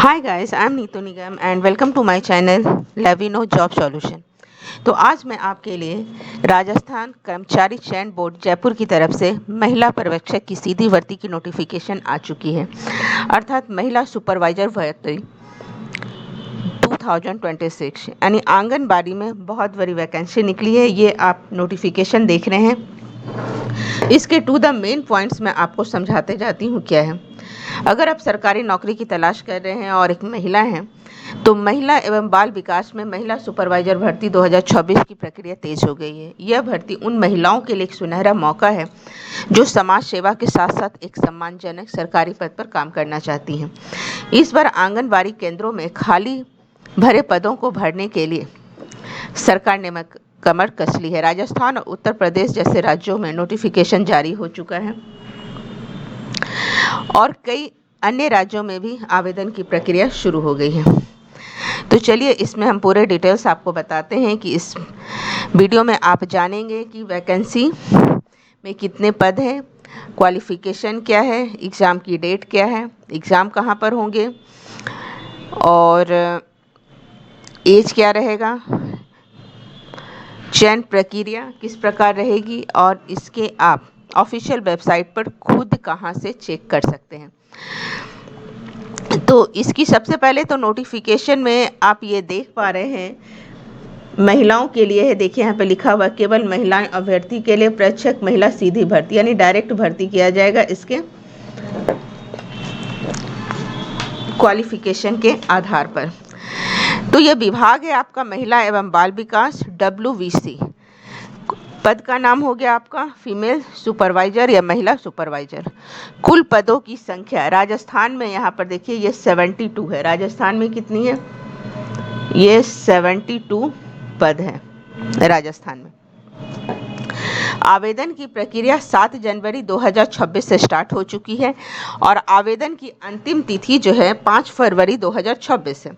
Hi guys, I am Neetu Nigam and welcome to my channel Levino job solution. तो आज मैं आपके लिए राजस्थान कर्मचारी चयन बोर्ड जयपुर की तरफ से महिला पर्यवेक्षक की सीधी भर्ती की नोटिफिकेशन आ चुकी है, अर्थात महिला सुपरवाइजर भर्ती 2026 यानी आंगनबाड़ी में बहुत बड़ी वैकेंसी निकली है। ये आप नोटिफिकेशन देख रहे हैं। इसके टू द मेन पॉइंट्स मैं आपको समझाते जाती हूँ क्या है। अगर आप सरकारी नौकरी की तलाश कर रहे हैं और एक महिला हैं, तो महिला एवं बाल विकास में महिला सुपरवाइजर भर्ती 2026 की प्रक्रिया तेज हो गई है। यह भर्ती उन महिलाओं के लिए एक सुनहरा मौका है जो समाज सेवा के साथ साथ एक सम्मानजनक सरकारी पद पर काम करना चाहती हैं। इस बार आंगनबाड़ी केंद्रों में खाली भरे पदों को भरने के लिए सरकार ने कमर कस ली है। राजस्थान और उत्तर प्रदेश जैसे राज्यों में नोटिफिकेशन जारी हो चुका है और कई अन्य राज्यों में भी आवेदन की प्रक्रिया शुरू हो गई है। तो चलिए इसमें हम पूरे डिटेल्स आपको बताते हैं कि इस वीडियो में आप जानेंगे कि वैकेंसी में कितने पद हैं, क्वालिफ़िकेशन क्या है, एग्ज़ाम की डेट क्या है, एग्ज़ाम कहाँ पर होंगे और एज क्या रहेगा, चयन प्रक्रिया किस प्रकार रहेगी और इसके आप ऑफिशियल वेबसाइट पर खुद कहाँ से चेक कर सकते हैं। तो इसकी सबसे पहले तो नोटिफिकेशन में आप ये देख पा रहे हैं, महिलाओं के लिए है। देखिए यहाँ पे लिखा हुआ केवल महिलाएं अभ्यर्थी के लिए प्रत्यक्ष महिला सीधी भर्ती यानी डायरेक्ट भर्ती किया जाएगा इसके क्वालिफिकेशन के आधार पर। तो यह विभाग है आपका महिला एवं बाल विकास WVC। पद का नाम हो गया आपका फीमेल सुपरवाइजर या महिला सुपरवाइजर। कुल पदों की संख्या राजस्थान में यहाँ पर देखिए ये 72 है। राजस्थान में कितनी है? ये 72 पद है राजस्थान में। आवेदन की प्रक्रिया 7 जनवरी 2026 से स्टार्ट हो चुकी है और आवेदन की अंतिम तिथि जो है 5 फरवरी 2026 है।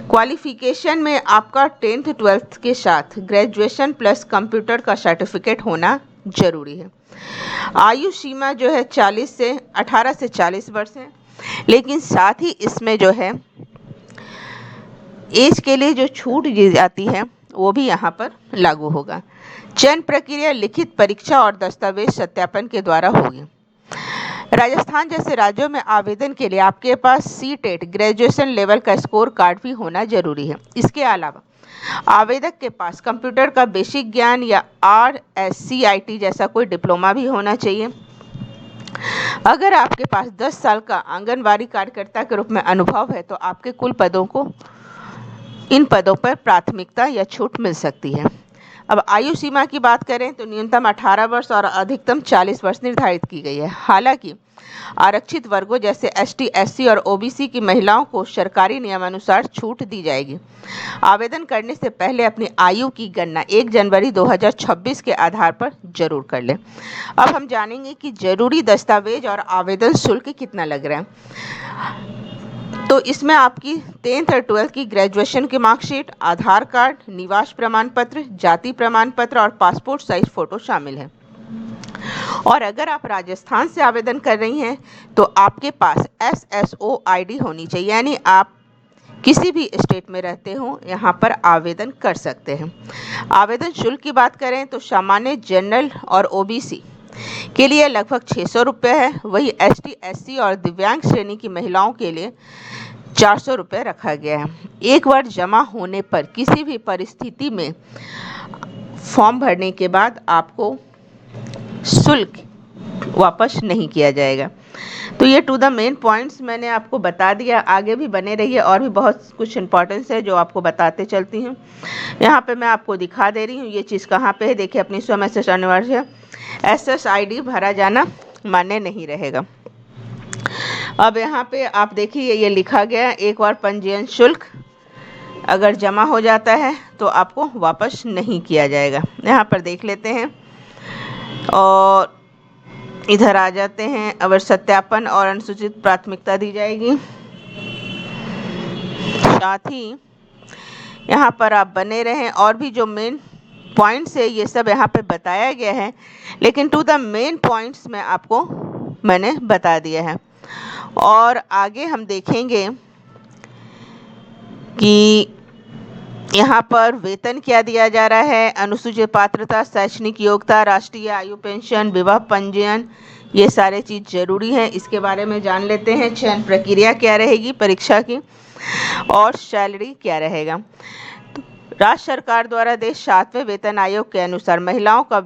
क्वालिफिकेशन में आपका 10th 12th के साथ ग्रेजुएशन प्लस कंप्यूटर का सर्टिफिकेट होना जरूरी है। आयु सीमा जो है 18 से 40 वर्ष है, लेकिन साथ ही इसमें जो है एज के लिए जो छूट दी जाती है वो भी यहाँ पर लागू होगा। चयन प्रक्रिया लिखित परीक्षा और दस्तावेज सत्यापन के द्वारा होगी। राजस्थान जैसे राज्यों में आवेदन के लिए आपके पास CTET ग्रेजुएशन लेवल का स्कोर कार्ड भी होना जरूरी है। इसके अलावा आवेदक के पास कंप्यूटर का बेसिक ज्ञान या RSCIT जैसा कोई डिप्लोमा भी होना चाहिए। अगर आपके पास 10 साल का आंगनबाड़ी कार्यकर्ता के रूप में अनुभव है तो आपके कुल पदों को इन पदों पर प्राथमिकता या छूट मिल सकती है। अब आयु सीमा की बात करें तो न्यूनतम 18 वर्ष और अधिकतम 40 वर्ष निर्धारित की गई है। हालांकि आरक्षित वर्गों जैसे ST SC और OBC की महिलाओं को सरकारी नियमानुसार छूट दी जाएगी। आवेदन करने से पहले अपनी आयु की गणना 1 जनवरी 2026 के आधार पर जरूर कर लें। अब हम जानेंगे कि जरूरी दस्तावेज और आवेदन शुल्क कितना लग रहा है। तो इसमें आपकी 10th और 12th की ग्रेजुएशन की मार्कशीट, आधार कार्ड, निवास प्रमाण पत्र, जाति प्रमाण पत्र और पासपोर्ट साइज फोटो शामिल है। और अगर आप राजस्थान से आवेदन कर रही हैं तो आपके पास SSO ID होनी चाहिए, यानी आप किसी भी स्टेट में रहते हो यहाँ पर आवेदन कर सकते हैं। आवेदन शुल्क की बात करें तो सामान्य, जनरल और OBC के लिए लगभग 600 रुपये है। वही ST SC और दिव्यांग श्रेणी की महिलाओं के लिए 400 रुपये रखा गया है। एक बार जमा होने पर किसी भी परिस्थिति में फॉर्म भरने के बाद आपको शुल्क वापस नहीं किया जाएगा। तो ये टू द मेन पॉइंट्स मैंने आपको बता दिया। आगे भी बने रहिए, और भी बहुत कुछ इंपॉर्टेंस है जो आपको बताते चलती हूँ। यहाँ पे मैं आपको दिखा दे रही हूँ ये चीज़ कहाँ पे है। देखिए अपनी स्वयं मैसेज अनिवार्य है। SSID भरा जाना मान्य नहीं रहेगा। अब यहाँ पे आप देखिए ये लिखा गया, एक बार पंजीयन शुल्क अगर जमा हो जाता है तो आपको वापस नहीं किया जाएगा। यहाँ पर देख लेते हैं और इधर आ जाते हैं। अगर सत्यापन और अनुसूचित प्राथमिकता दी जाएगी। साथ ही यहाँ पर आप बने रहें, और भी जो मेन पॉइंट्स है ये सब यहाँ पे बताया गया है, लेकिन टू द मेन पॉइंट्स में आपको मैंने बता दिया है। और आगे हम देखेंगे कि यहाँ पर वेतन क्या दिया जा रहा है, अनुसूचित पात्रता, शैक्षणिक योग्यता, राष्ट्रीय आयु पेंशन, विवाह पंजीयन, ये सारे चीज़ जरूरी है। इसके बारे में जान लेते हैं। चयन प्रक्रिया क्या रहेगी परीक्षा की और सैलरी क्या रहेगा। तो राज्य सरकार द्वारा देश 7वें वेतन आयोग के अनुसार महिलाओं का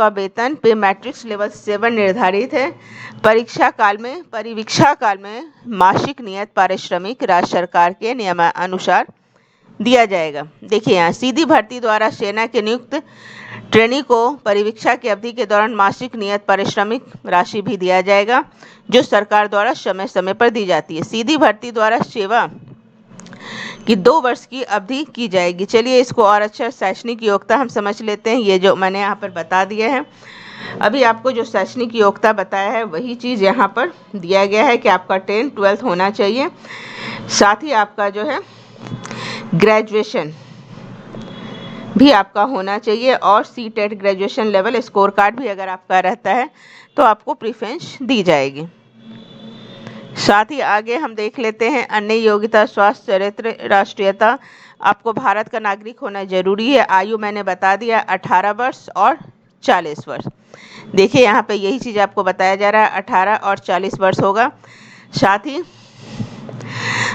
वेतन पे मैट्रिक्स लेवल 7 निर्धारित है। परिवीक्षा काल में मासिक नियत पारिश्रमिक राज्य सरकार के नियमानुसार दिया जाएगा। देखिए यहाँ सीधी भर्ती द्वारा सेना के नियुक्त ट्रेनी को परिवीक्षा की अवधि के दौरान मासिक नियत पारिश्रमिक राशि भी दिया जाएगा, जो सरकार द्वारा समय समय पर दी जाती है। सीधी भर्ती द्वारा सेवा कि 2 वर्ष की अवधि की जाएगी। चलिए इसको और अच्छा शैक्षणिक योग्यता हम समझ लेते हैं। ये जो मैंने यहाँ पर बता दिया है, अभी आपको जो शैक्षणिक योग्यता बताया है वही चीज़ यहाँ पर दिया गया है कि आपका 10th 12th होना चाहिए, साथ ही आपका जो है ग्रेजुएशन भी आपका होना चाहिए और CTET graduation level score card भी अगर आपका रहता है तो आपको प्रेफरेंस दी जाएगी। साथ ही आगे हम देख लेते हैं अन्य योग्यता, स्वास्थ्य, चरित्र, राष्ट्रीयता। आपको भारत का नागरिक होना जरूरी है। आयु मैंने बता दिया 18 वर्ष और 40 वर्ष। देखिए यहाँ पे यही चीज़ आपको बताया जा रहा है, 18 और 40 वर्ष होगा। साथ ही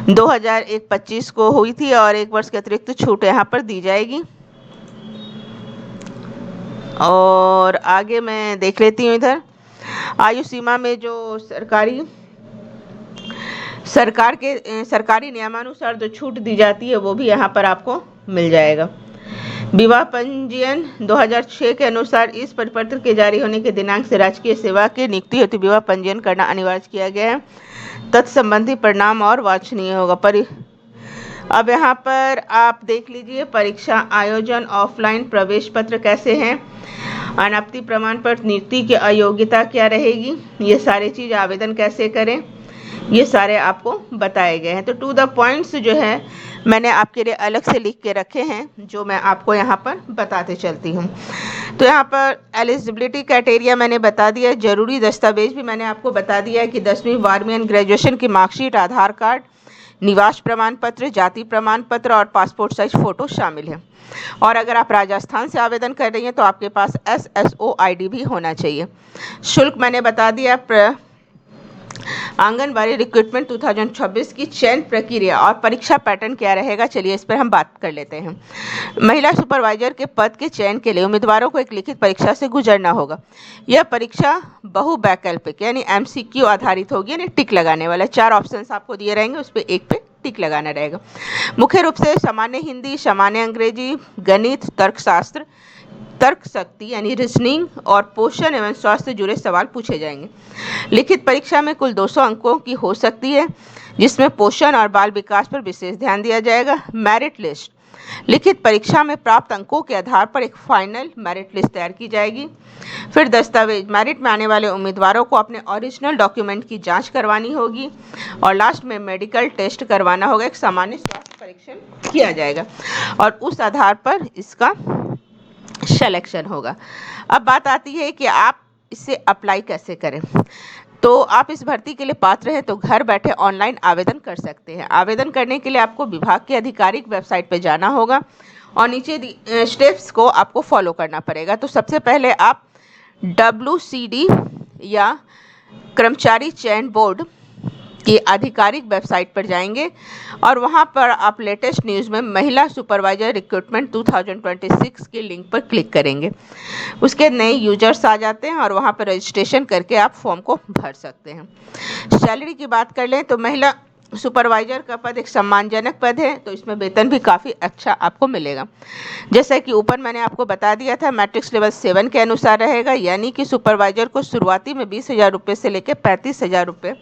2001-25 को हुई थी और 1 वर्ष के अतिरिक्त छूट यहाँ पर दी जाएगी। और आगे मैं देख लेती हूँ इधर आयु सीमा में जो सरकारी नियमानुसार जो छूट दी जाती है वो भी यहाँ पर आपको मिल जाएगा। विवाह पंजीयन 2006 के अनुसार इस परिपत्र के जारी होने के दिनांक से राजकीय सेवा की नियुक्ति हेतु विवाह पंजीयन करना अनिवार्य किया गया है। तत्संबंधी परिणाम और वांछनीय होगा। अब यहाँ पर आप देख लीजिए परीक्षा आयोजन, ऑफलाइन प्रवेश पत्र कैसे हैं, अनापत्ति प्रमाण पत्र, नियुक्ति की अयोग्यता क्या रहेगी, ये सारे चीज़, आवेदन कैसे करें, ये सारे आपको बताए गए हैं। तो टू द पॉइंट्स जो है मैंने आपके लिए अलग से लिख के रखे हैं, जो मैं आपको यहाँ पर बताते चलती हूँ। तो यहाँ पर एलिजिबिलिटी क्राइटेरिया मैंने बता दिया। जरूरी दस्तावेज भी मैंने आपको बता दिया है कि 10वीं 12वीं एंड ग्रेजुएशन की मार्कशीट, आधार कार्ड, निवास प्रमाण पत्र, जाति प्रमाण पत्र और पासपोर्ट साइज फ़ोटो शामिल है। और अगर आप राजस्थान से आवेदन कर रही हैं तो आपके पास SSO ID भी होना चाहिए। शुल्क मैंने बता दिया। आंगनबाड़ी रिक्रूटमेंट 2026 की चयन प्रक्रिया और परीक्षा पैटर्न क्या रहेगा, चलिए इस पर हम बात कर लेते हैं। महिला सुपरवाइजर के पद के चयन के लिए उम्मीदवारों को एक लिखित परीक्षा से गुजरना होगा। यह परीक्षा बहुवैकल्पिक यानी MCQ आधारित होगी, यानी टिक लगाने वाला। 4 ऑप्शंस आपको दिए रहेंगे, उस पर एक पे टिक लगाना रहेगा। मुख्य रूप से सामान्य हिंदी, सामान्य अंग्रेजी, गणित, तर्कशास्त्र, तर्क शक्ति यानी रीजनिंग और पोषण एवं स्वास्थ्य से जुड़े सवाल पूछे जाएंगे। लिखित परीक्षा में कुल 200 अंकों की हो सकती है, जिसमें पोषण और बाल विकास पर विशेष ध्यान दिया जाएगा। मेरिट लिस्ट, लिखित परीक्षा में प्राप्त अंकों के आधार पर एक फाइनल मेरिट लिस्ट तैयार की जाएगी। फिर दस्तावेज, मेरिट में आने वाले उम्मीदवारों को अपने ओरिजिनल डॉक्यूमेंट की जांच करवानी होगी और लास्ट में मेडिकल टेस्ट करवाना होगा। एक सामान्य स्वास्थ्य परीक्षण किया जाएगा और उस आधार पर इसका सिलेक्शन होगा। अब बात आती है कि आप इसे अप्लाई कैसे करें। तो आप इस भर्ती के लिए पात्र हैं तो घर बैठे ऑनलाइन आवेदन कर सकते हैं। आवेदन करने के लिए आपको विभाग की आधिकारिक वेबसाइट पर जाना होगा और नीचे स्टेप्स को आपको फॉलो करना पड़ेगा। तो सबसे पहले आप WCD या कर्मचारी चयन बोर्ड की आधिकारिक वेबसाइट पर जाएंगे और वहां पर आप लेटेस्ट न्यूज़ में महिला सुपरवाइजर रिक्रूटमेंट 2026 के लिंक पर क्लिक करेंगे। उसके नए यूजर्स आ जाते हैं और वहां पर रजिस्ट्रेशन करके आप फॉर्म को भर सकते हैं। सैलरी की बात कर लें तो महिला सुपरवाइजर का पद एक सम्मानजनक पद है, तो इसमें वेतन भी काफ़ी अच्छा आपको मिलेगा। जैसा कि ऊपर मैंने आपको बता दिया था, मैट्रिक्स लेवल 7 के अनुसार रहेगा, यानी कि सुपरवाइजर को शुरुआती में 20,000 रुपये से लेकर 35,000 रुपये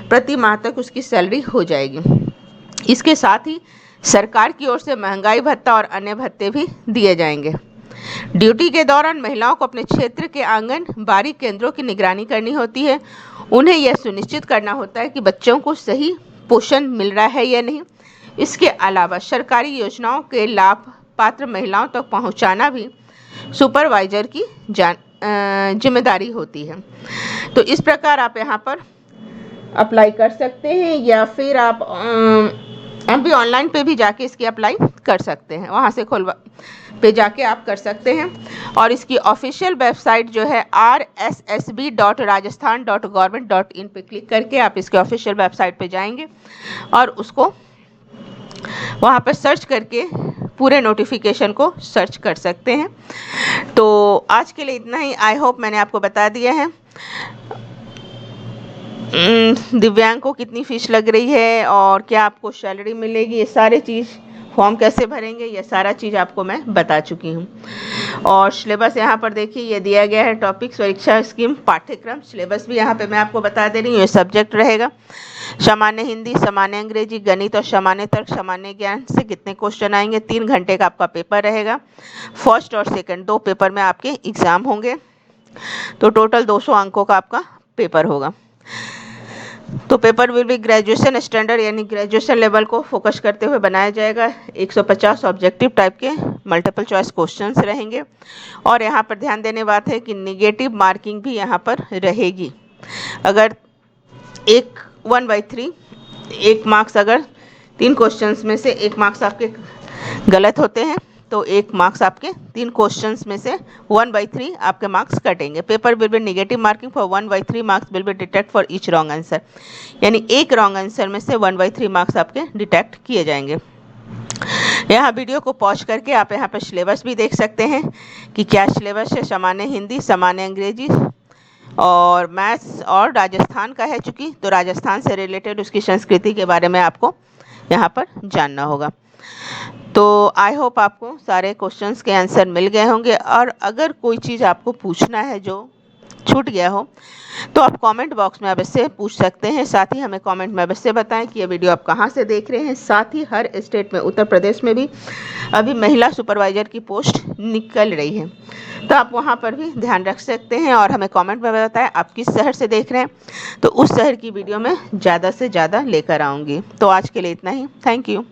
प्रति माह तक उसकी सैलरी हो जाएगी। इसके साथ ही सरकार की ओर से महंगाई भत्ता और अन्य भत्ते भी दिए जाएंगे। ड्यूटी के दौरान महिलाओं को अपने क्षेत्र के आंगनबाड़ी केंद्रों की निगरानी करनी होती है। उन्हें यह सुनिश्चित करना होता है कि बच्चों को सही पोषण मिल रहा है या नहीं। इसके अलावा सरकारी योजनाओं के लाभ पात्र महिलाओं तक पहुंचाना भी सुपरवाइजर की जिम्मेदारी होती है। तो इस प्रकार आप यहाँ पर अप्लाई कर सकते हैं, या फिर आप भी ऑनलाइन पे भी जाके इसकी अप्लाई कर सकते हैं, वहाँ से खुलवा पे जाके आप कर सकते हैं। और इसकी ऑफिशियल वेबसाइट जो है rssb.rajasthan.government.in पे क्लिक करके आप इसके ऑफिशियल वेबसाइट पे जाएंगे और उसको वहाँ पर सर्च करके पूरे नोटिफिकेशन को सर्च कर सकते हैं। तो आज के लिए इतना ही। आई होप मैंने आपको बता दिया है दिव्यांग को कितनी फ़ीस लग रही है और क्या आपको सैलरी मिलेगी, ये सारी चीज़, फॉर्म कैसे भरेंगे, ये सारा चीज़ आपको मैं बता चुकी हूँ। और सिलेबस यहाँ पर देखिए ये दिया गया है, टॉपिक्स, परीक्षा स्कीम, पाठ्यक्रम, सिलेबस भी यहाँ पे मैं आपको बता दे रही हूँ। ये सब्जेक्ट रहेगा सामान्य हिंदी, सामान्य अंग्रेजी, गणित और सामान्य तर्क, सामान्य ज्ञान से कितने क्वेश्चन आएंगे। 3 घंटे का आपका पेपर रहेगा, फर्स्ट और सेकंड 2 पेपर में आपके एग्ज़ाम होंगे, तो टोटल 200 अंकों का आपका पेपर होगा। तो paper will be graduation standard यानी ग्रेजुएशन लेवल को फोकस करते हुए बनाया जाएगा। 150 ऑब्जेक्टिव टाइप के मल्टीपल चॉइस क्वेश्चंस रहेंगे। और यहाँ पर ध्यान देने बात है कि निगेटिव मार्किंग भी यहाँ पर रहेगी। अगर 1/3 1 मार्क्स, अगर 3 क्वेश्चंस में से 1 मार्क्स आपके गलत होते हैं तो 1 मार्क्स आपके 3 क्वेश्चंस में से 1/3 आपके मार्क्स कटेंगे। Paper will be negative marking for 1/3 marks will be detect for each wrong answer, यानी एक रॉन्ग आंसर में से 1/3 मार्क्स आपके डिटेक्ट किए जाएंगे। यहाँ वीडियो को पॉज करके आप यहाँ पर सिलेबस भी देख सकते हैं कि क्या सिलेबस है। सामान्य हिंदी, सामान्य अंग्रेजी और मैथ्स और राजस्थान का है, चूँकि तो राजस्थान से रिलेटेड उसकी संस्कृति के बारे में आपको यहाँ पर जानना होगा। तो आई होप आपको सारे क्वेश्चंस के आंसर मिल गए होंगे। और अगर कोई चीज़ आपको पूछना है जो छूट गया हो तो आप कमेंट बॉक्स में अवश्य पूछ सकते हैं। साथ ही हमें कमेंट में अवश्य बताएं कि ये वीडियो आप कहाँ से देख रहे हैं। साथ ही हर स्टेट में, उत्तर प्रदेश में भी अभी महिला सुपरवाइज़र की पोस्ट निकल रही है, तो आप वहाँ पर भी ध्यान रख सकते हैं और हमें कमेंट में बताएं आप किस शहर से देख रहे हैं, तो उस शहर की वीडियो में ज़्यादा से ज़्यादा लेकर आऊँगी। तो आज के लिए इतना ही। Thank you.